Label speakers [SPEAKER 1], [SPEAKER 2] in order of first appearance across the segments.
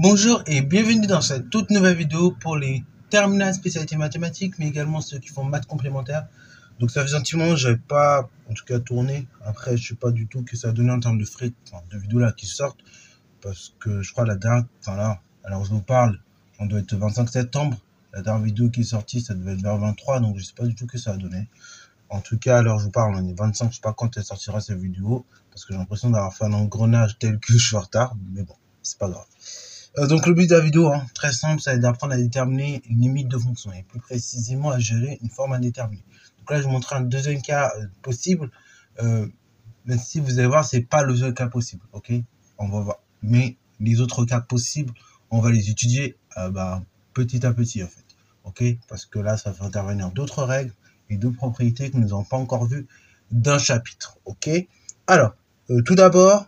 [SPEAKER 1] Bonjour et bienvenue dans cette toute nouvelle vidéo pour les terminales spécialité mathématiques, mais également ceux qui font maths complémentaires. Donc ça fait un petit moment que j'avais pas, en tout cas, tourné. Après, je sais pas du tout que ça a donné en termes de de vidéos là qui sortent, parce que je crois la dernière, alors je vous parle, on doit être le 25 septembre. La dernière vidéo qui est sortie, ça devait être vers 23, donc je sais pas du tout que ça a donné. En tout cas, alors je vous parle, on est 25, je sais pas quand elle sortira cette vidéo, parce que j'ai l'impression d'avoir fait un engrenage tel que je suis en retard, mais bon, c'est pas grave. Donc le but de la vidéo, très simple, c'est d'apprendre à déterminer une limite de fonction et plus précisément à gérer une forme indéterminée. Donc là, je vais vous montrer un deuxième cas possible, même si vous allez voir, c'est pas le seul cas possible, ok? On va voir. Mais les autres cas possibles, on va les étudier petit à petit en fait, ok? Parce que là, ça fait intervenir d'autres règles et d'autres propriétés que nous n'avons pas encore vues d'un chapitre, ok? Alors, tout d'abord,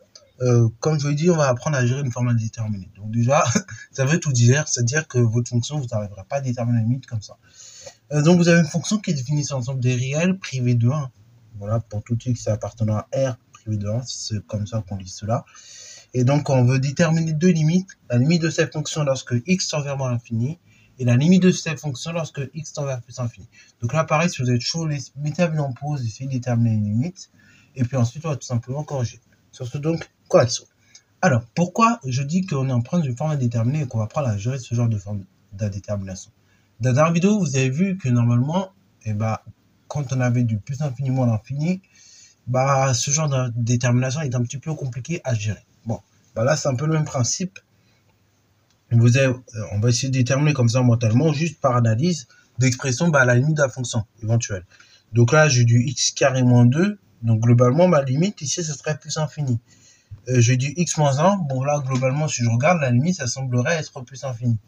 [SPEAKER 1] comme je vous l'ai dit, on va apprendre à gérer une forme indéterminée. Donc déjà, ça veut tout dire, c'est-à-dire que votre fonction, vous n'arriverez pas à déterminer la limite comme ça. Donc vous avez une fonction qui est définie sur l'ensemble des réels privés de 1. Voilà, pour tout x appartenant à R privé de 1, c'est comme ça qu'on lit cela. Et donc on veut déterminer deux limites, la limite de cette fonction lorsque x tend vers moins l'infini, et la limite de cette fonction lorsque x tend vers plus infini. Donc là, pareil, si vous êtes chaud, mettez la vidéo en pause, essayez de déterminer une limite, et puis ensuite on va tout simplement corriger. Sur ce donc, correction. Alors, pourquoi je dis qu'on est en train d'une forme indéterminée et qu'on va apprendre à gérer ce genre de forme d'indétermination? Dans la dernière vidéo, vous avez vu que normalement, quand on avait du plus infini moins l'infini, ce genre de détermination est un petit peu compliqué à gérer. Bon, là, c'est un peu le même principe. On va essayer de déterminer comme ça mentalement, juste par analyse d'expression à la limite de la fonction éventuelle. Donc là, j'ai du x carré moins 2. Donc globalement, ma limite ici, ce serait plus infini. J'ai du x moins 1. Bon, là, globalement, si je regarde, la limite, ça semblerait être plus infini.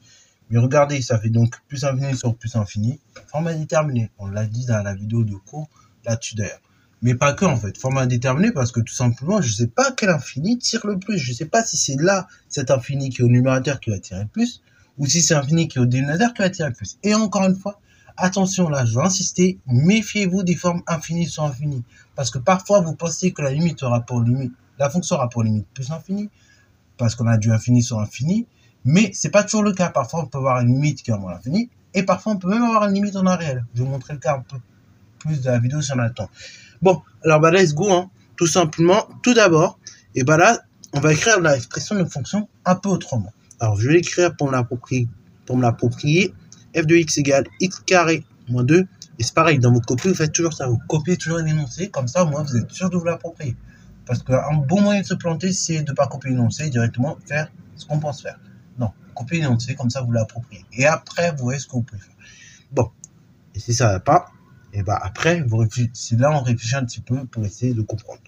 [SPEAKER 1] Mais regardez, ça fait donc plus infini sur plus infini. Forme indéterminée. On l'a dit dans la vidéo de cours là-dessus d'ailleurs. Mais pas que, en fait. Forme indéterminée parce que tout simplement, je sais pas quel infini tire le plus. Je sais pas si c'est là, cet infini qui est au numérateur qui va tirer le plus, ou si c'est infini qui est au dénominateur qui va tirer le plus. Et encore une fois, attention là, je vais insister, méfiez-vous des formes infinies sur infinies. Parce que parfois, vous pensez que la limite aura pour limite, la fonction aura pour limite plus infini, parce qu'on a du infini sur infini, mais c'est pas toujours le cas. Parfois, on peut avoir une limite qui est en moins l'infini, et parfois, on peut même avoir une limite en un réel. Je vais vous montrer le cas un peu plus de la vidéo si on a le temps. Bon, alors let's go, tout simplement. Tout d'abord, là, on va écrire l'expression de fonction un peu autrement. Alors, je vais l'écrire pour me l'approprier. F de x égale x carré moins 2. Et c'est pareil, dans vos copies, vous faites toujours ça. Vous copiez toujours l'énoncé, comme ça, au moins, vous êtes sûr de vous l'approprier. Parce qu'un bon moyen de se planter, c'est de ne pas copier l'énoncé et directement faire ce qu'on pense faire. Non, copiez l'énoncé, comme ça, vous l'appropriez. Et après, vous voyez ce que vous pouvez faire. Bon, et si ça ne va pas, après, c'est là on réfléchit un petit peu pour essayer de comprendre.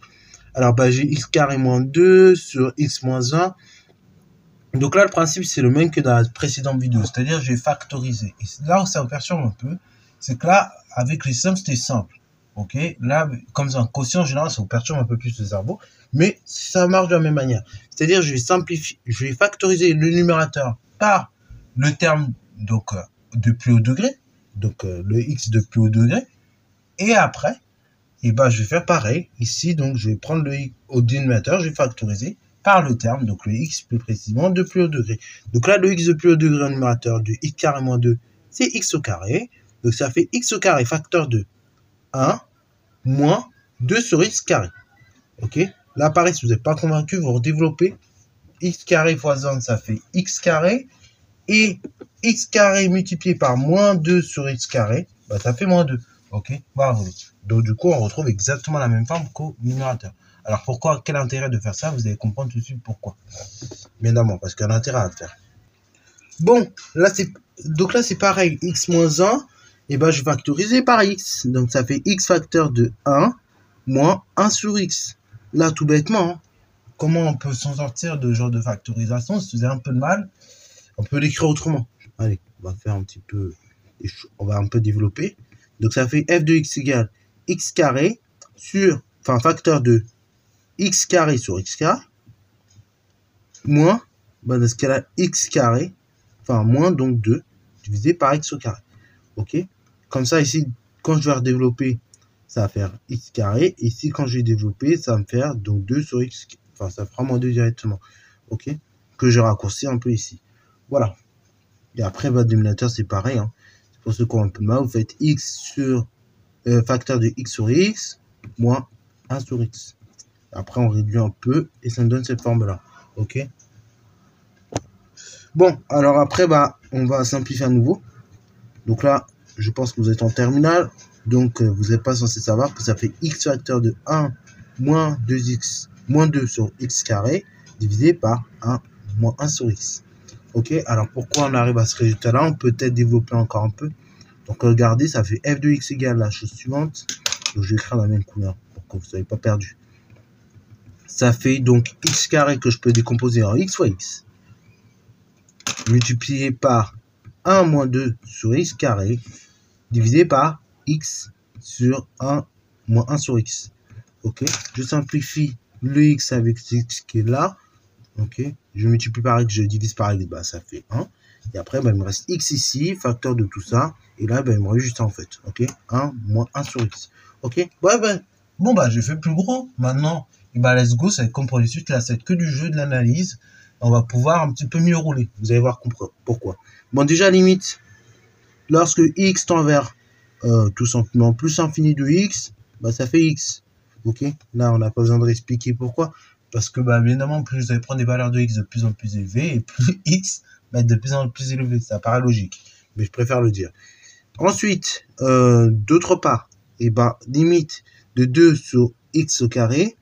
[SPEAKER 1] Alors, j'ai x carré moins 2 sur x moins 1. Donc là, le principe, c'est le même que dans la précédente vidéo. C'est-à-dire, je vais factoriser. Et là où ça vous perturbe un peu, c'est que là, avec les sommes, c'était simple. Ok, là, comme c'est un quotient, en général, ça vous perturbe un peu plus le cerveau. Mais ça marche de la même manière. C'est-à-dire, je vais factoriser le numérateur par le terme de plus haut degré. Donc, le x de plus haut degré. Et après, je vais faire pareil. Ici, donc, je vais prendre le x au dénominateur, je vais factoriser par le terme, donc le x plus précisément, de plus haut degré. Donc là, le x de plus haut degré au numérateur du x carré moins 2, c'est x au carré. Donc ça fait x au carré facteur de 1 moins 2 sur x carré. Ok? Là, pareil, si vous n'êtes pas convaincu, vous redéveloppez. X carré fois 1, ça fait x carré. Et x carré multiplié par moins 2 sur x carré, ça fait moins 2. Ok, voilà. Donc du coup, on retrouve exactement la même forme qu'au numérateur. Alors pourquoi, quel intérêt de faire ça? Vous allez comprendre tout de suite pourquoi. Bien évidemment, parce qu'il y a un intérêt à le faire. Bon, là c'est pareil, x moins 1, je vais factoriser par x. Donc ça fait x facteur de 1 moins 1 sur x. Là, tout bêtement, comment on peut s'en sortir de ce genre de factorisation? Si vous avez un peu de mal, on peut l'écrire autrement. Allez, on va faire on va un peu développer. Donc ça fait f de x égale x carré sur, facteur de x carré sur x carré, moins, dans ce cas-là, x carré, moins donc 2, divisé par x au carré. Ok? Comme ça, ici, quand je vais redévelopper, ça va faire x carré. Ici, quand je vais développer, ça va me faire donc 2 sur x, ça fera moins 2 directement. Ok? Que je raccourcis un peu ici. Voilà. Et après, votre dénominateur, c'est pareil. Hein. Pour ceux qui ont un peu de mal, vous faites x sur facteur de x sur x moins 1 sur x. Après, on réduit un peu et ça nous donne cette forme-là. OK? Bon, alors après, on va simplifier à nouveau. Donc là, je pense que vous êtes en terminale. Donc, vous n'êtes pas censé savoir que ça fait x facteur de 1 moins 2x moins 2 sur x carré divisé par 1 moins 1 sur x. OK? Alors, pourquoi on arrive à ce résultat-là? On peut peut-être développer encore un peu. Donc, regardez, ça fait f de x égale la chose suivante. Donc, je vais écrire la même couleur pour que vous ne soyez pas perdu. Ça fait donc x carré que je peux décomposer en x fois x, multiplié par 1 moins 2 sur x carré, divisé par x sur 1 moins 1 sur x. Ok, je simplifie le x avec x qui est là. Ok, je multiplie par x, je divise par x, ça fait 1. Et après, il me reste x ici, facteur de tout ça. Et là, il me reste juste en fait. Ok, 1 moins 1 sur x. Ok, bon, j'ai fait plus gros. Maintenant, let's go, ça va être comme pour les suites. Là, c'est que du jeu, de l'analyse. On va pouvoir un petit peu mieux rouler. Vous allez voir pourquoi. Bon, déjà, limite, lorsque x tend vers tout simplement plus infini de x, ça fait x. Ok, là, on n'a pas besoin de réexpliquer pourquoi. Parce que, évidemment, plus vous allez prendre des valeurs de x de plus en plus élevées, et plus x va être de plus en plus élevé. Ça paraît logique, mais je préfère le dire. Ensuite, d'autre part, limite de 2 sur x au carré,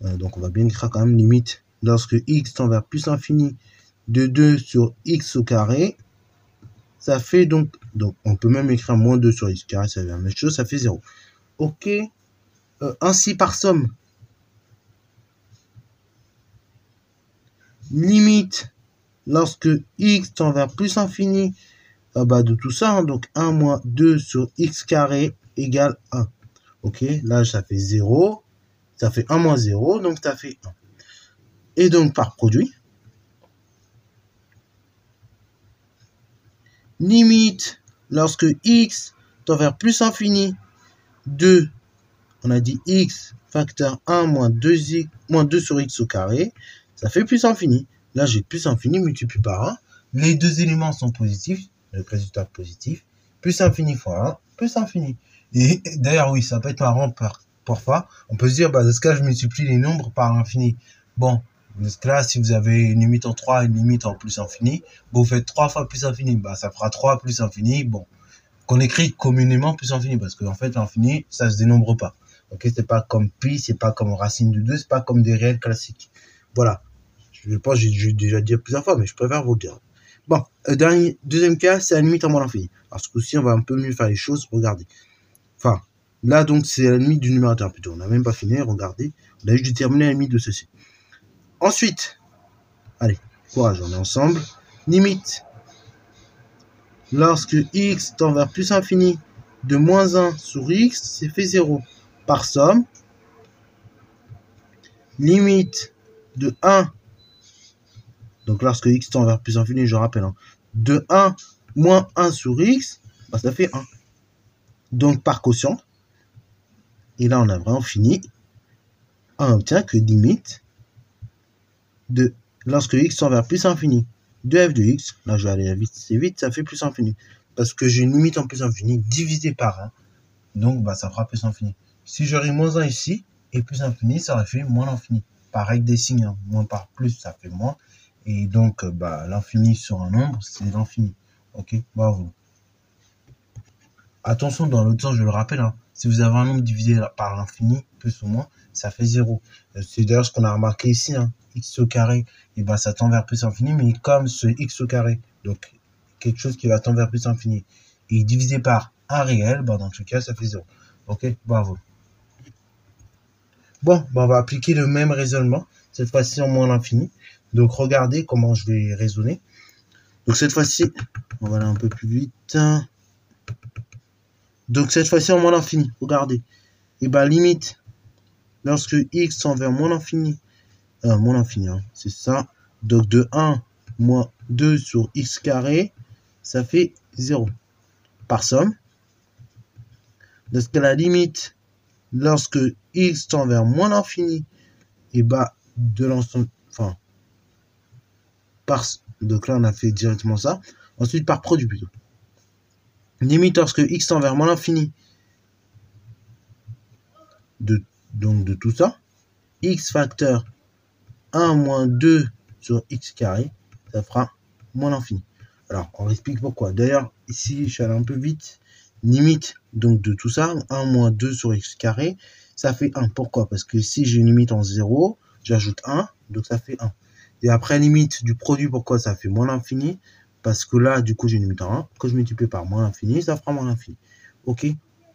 [SPEAKER 1] donc on va bien écrire quand même limite lorsque x tend vers plus infini de 2 sur x au carré, ça fait donc on peut même écrire moins 2 sur x carré, ça fait la même chose, ça fait 0. Ok, ainsi par somme, limite lorsque x tend vers plus infini de tout ça, hein, donc 1 moins 2 sur x carré égale 1. Ok, là ça fait 0, ça fait 1 moins 0, donc ça fait 1. Et donc par produit, limite lorsque x tend vers plus infini de, on a dit x facteur 1 moins 2 sur x au carré, ça fait plus infini. Là j'ai plus infini multiplié par 1, les deux éléments sont positifs, le résultat positif, plus infini fois 1, plus infini. Et d'ailleurs oui, ça peut être marrant parfois, on peut se dire, dans ce cas je multiplie les nombres par l'infini. Bon, dans ce cas-là, si vous avez une limite en 3 et une limite en plus infini, vous faites 3 fois plus infini, ça fera 3 plus infini, bon, qu'on écrit communément plus infini, parce qu'en fait l'infini, ça se dénombre pas. Ok, c'est pas comme pi, c'est pas comme racine de 2, c'est pas comme des réels classiques. Voilà. Je pense que j'ai déjà dit plusieurs fois, mais je préfère vous le dire. Bon, deuxième cas, c'est la limite en moins l'infini. Alors ce coup-ci, on va un peu mieux faire les choses, regardez. Enfin, là donc c'est la limite du numérateur plutôt. On n'a même pas fini, regardez. On a juste déterminé la limite de ceci. Ensuite, allez, courage, on est ensemble. Limite, lorsque x tend vers plus infini de moins 1 sur x, c'est fait 0. Par somme, limite de 1, donc lorsque x tend vers plus infini, je rappelle, de 1 moins 1 sur x, ça fait 1. Donc par quotient, et là on a vraiment fini, on obtient que limite de, lorsque x tend vers plus infini de f de x, là je vais aller vite, c'est vite, ça fait plus infini. Parce que j'ai une limite en plus infini divisée par 1, donc ça fera plus infini. Si j'aurais moins 1 ici, et plus infini, ça aurait fait moins l'infini. Par règle des signes, moins par plus, ça fait moins. Et donc, l'infini sur un nombre, c'est l'infini. Ok, bravo. Attention, dans l'autre sens, je le rappelle, si vous avez un nombre divisé par l'infini, plus ou moins, ça fait 0. C'est d'ailleurs ce qu'on a remarqué ici, x au carré, et ça tend vers plus infini, mais comme ce x au carré, donc quelque chose qui va tendre vers plus infini, et divisé par un réel, dans ce cas, ça fait 0. Ok, bravo. Bon, on va appliquer le même raisonnement, cette fois-ci en moins l'infini. Donc, regardez comment je vais raisonner. Donc, cette fois-ci, on va aller un peu plus vite. Donc, cette fois-ci en moins l'infini, regardez. Et limite, lorsque x tend vers moins l'infini, c'est ça. Donc, de 1 moins 2 sur x carré, ça fait 0. Par somme, lorsque la limite, lorsque x tend vers moins l'infini, et de l'ensemble, Donc là, on a fait directement ça. Ensuite, par produit plutôt. Limite lorsque x tend vers moins l'infini donc de tout ça. X facteur 1 moins 2 sur x carré, ça fera moins l'infini. Alors, on explique pourquoi. D'ailleurs, ici, je suis allé un peu vite. Limite donc de tout ça, 1 moins 2 sur x carré, ça fait 1. Pourquoi? Parce que si j'ai une limite en 0, j'ajoute 1, donc ça fait 1. Et après, limite du produit, pourquoi ça fait moins l'infini? Parce que là, du coup, j'ai une limite en 1. Que je multiplie par moins l'infini, ça fera moins l'infini. OK?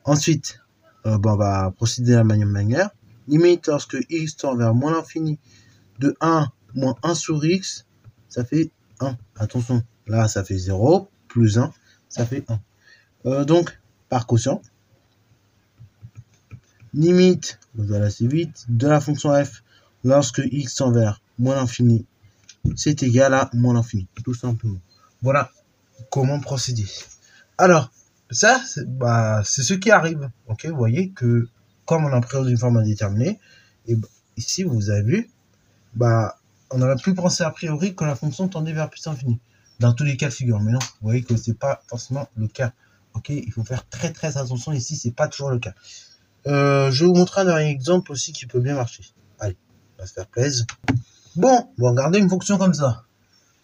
[SPEAKER 1] Ensuite, on va procéder de la même manière. Limite lorsque x tend vers moins l'infini de 1 moins 1 sur x, ça fait 1. Attention, là, ça fait 0, plus 1, ça fait 1. Donc, par quotient, limite, on va aller assez vite, de la fonction f lorsque x tend vers moins l'infini, c'est égal à moins l'infini, tout simplement. Voilà comment procéder. Alors, ça, c'est ce qui arrive. Ok, vous voyez que comme on a pris une forme indéterminée, et ici, vous avez vu, on aurait pu penser a priori que la fonction tendait vers plus infini. Dans tous les cas de figure. Mais non, vous voyez que c'est pas forcément le cas. Ok, il faut faire très très attention ici, c'est pas toujours le cas. Je vais vous montrer un dernier exemple aussi qui peut bien marcher. Allez, on va se faire plaisir. Bon, regardez une fonction comme ça.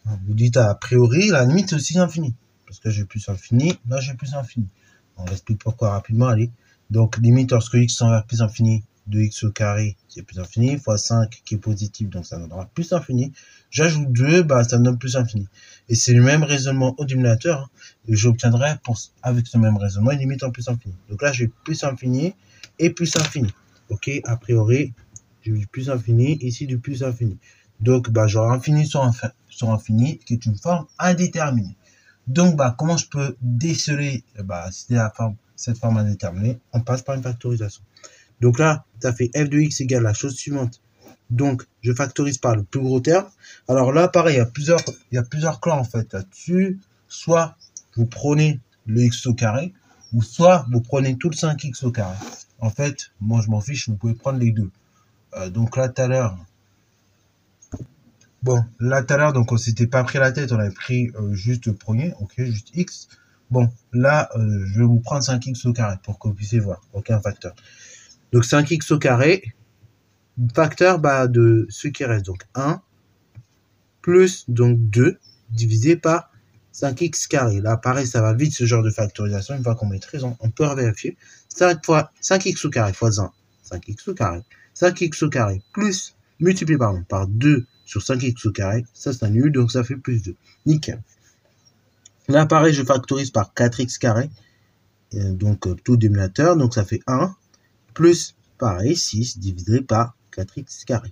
[SPEAKER 1] Vous dites a priori, la limite c'est aussi infini. Parce que j'ai plus infini, là j'ai plus infini. On explique pourquoi rapidement, allez. Donc, limite lorsque x tend vers plus infini, de x au carré, c'est plus infini, fois 5 qui est positif, donc ça donnera plus infini. J'ajoute 2, ça me donne plus infini. Et c'est le même raisonnement au dénominateur, hein, et j'obtiendrai avec ce même raisonnement une limite en plus infini. Donc là, j'ai plus infini et plus infini. Ok, a priori, j'ai du plus infini, ici du plus infini. Donc, j'aurai infini sur infini, qui est une forme indéterminée. Donc, comment je peux déceler cette forme indéterminée? On passe par une factorisation. Donc là, ça fait f de x égale la chose suivante. Donc, je factorise par le plus gros terme. Alors là, pareil, il y a plusieurs clans en fait là-dessus. Soit vous prenez le x au carré, ou soit vous prenez tout le 5x au carré. En fait, moi je m'en fiche, vous pouvez prendre les deux. Donc là, tout à l'heure, donc on s'était pas pris la tête, on avait pris juste le premier, ok, juste x. Bon, là, je vais vous prendre 5x au carré pour que vous puissiez voir, aucun facteur. Donc 5x au carré, facteur de ce qui reste, donc 1 plus donc 2 divisé par 5x carré. Là, pareil, ça va vite ce genre de factorisation, une fois qu'on maîtrise, on peut vérifier. 5x au carré fois 1, 5x au carré. 5x au carré plus multiplié par 2 sur 5x au carré, ça c'est nul, donc ça fait plus 2. Nickel. Là, pareil, je factorise par 4x carré, donc tout dénominateur, donc ça fait 1 plus, pareil, 6 divisé par 4x carré.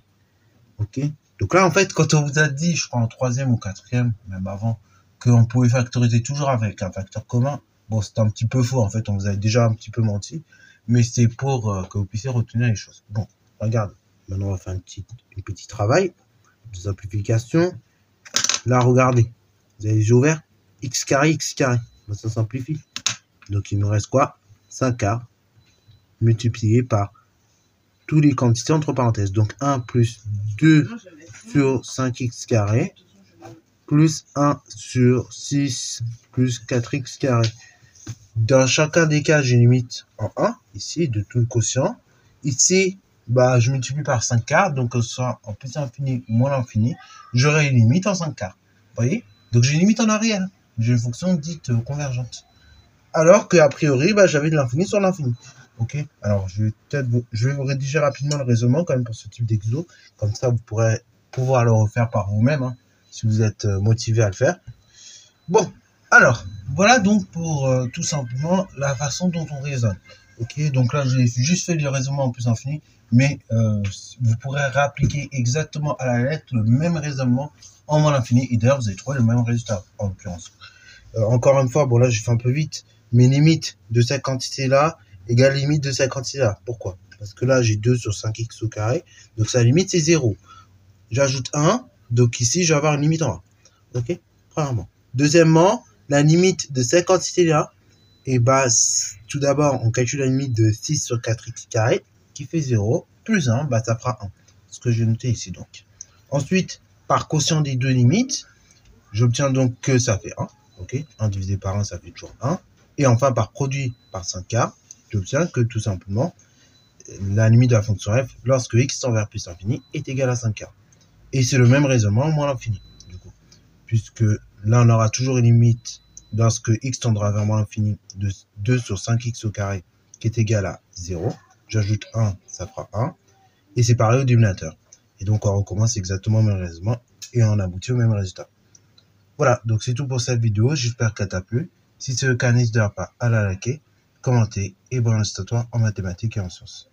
[SPEAKER 1] Ok. Donc là, en fait, quand on vous a dit, je crois en troisième ou quatrième, même avant, qu'on pouvait factoriser toujours avec un facteur commun, c'était un petit peu faux, en fait, on vous avait déjà un petit peu menti, mais c'est pour que vous puissiez retenir les choses. Bon, regardez. Maintenant, on va faire un petit travail de simplification. Là, regardez. Vous avez les yeux ouverts. X carré. Ça simplifie. Donc, il nous reste quoi? 5k multiplié par tous les quantités entre parenthèses. Donc, 1 plus 2 sur 5x carré plus 1 sur 6 plus 4x carré. Dans chacun des cas, j'ai une limite en 1, ici, de tout le quotient. Ici, je multiplie par 5 quarts, donc que ce soit en plus infini ou moins l'infini, j'aurai une limite en 5 quarts. Vous voyez? Donc j'ai une limite en arrière. J'ai une fonction dite convergente. Alors qu'a priori, j'avais de l'infini sur l'infini. Ok? Alors je vais vous rédiger rapidement le raisonnement quand même pour ce type d'exo. Comme ça, vous pourrez pouvoir le refaire par vous-même, hein, si vous êtes motivé à le faire. Bon, alors, voilà donc pour tout simplement la façon dont on raisonne. Ok, donc là, j'ai juste fait le raisonnement en plus infini, mais vous pourrez réappliquer exactement à la lettre le même raisonnement en moins l'infini, et d'ailleurs, vous allez trouver le même résultat, en l'occurrence. Encore une fois, là, j'ai fait un peu vite, mais limite de cette quantité-là égale limite de cette quantité-là. Pourquoi? Parce que là, j'ai 2 sur 5x au carré, donc sa limite, c'est 0. J'ajoute 1, donc ici, je vais avoir une limite en 1. Ok? Premièrement. Deuxièmement, la limite de cette quantité-là, tout d'abord, on calcule la limite de 6 sur 4x carré, qui fait 0, plus 1, ça fera 1. Ce que j'ai noté ici, donc. Ensuite, par quotient des deux limites, J'obtiens donc que ça fait 1. Ok, 1 divisé par 1, ça fait toujours 1. Et enfin, par produit par 5 quarts, j'obtiens que tout simplement, la limite de la fonction f, lorsque x tend vers plus l'infini, est égal à 5 quarts. Et c'est le même raisonnement moins l'infini, du coup. Puisque là, on aura toujours une limite lorsque x tendra vers moins l'infini de 2 sur 5x au carré, qui est égal à 0. J'ajoute 1, ça fera 1. Et c'est pareil au dénominateur. Et donc, on recommence exactement le même raisonnement et on aboutit au même résultat. Voilà, donc c'est tout pour cette vidéo. J'espère qu'elle t'a plu. Si c'est le cas, n'hésite pas à la liker, commenter et bonne à toi en mathématiques et en sciences.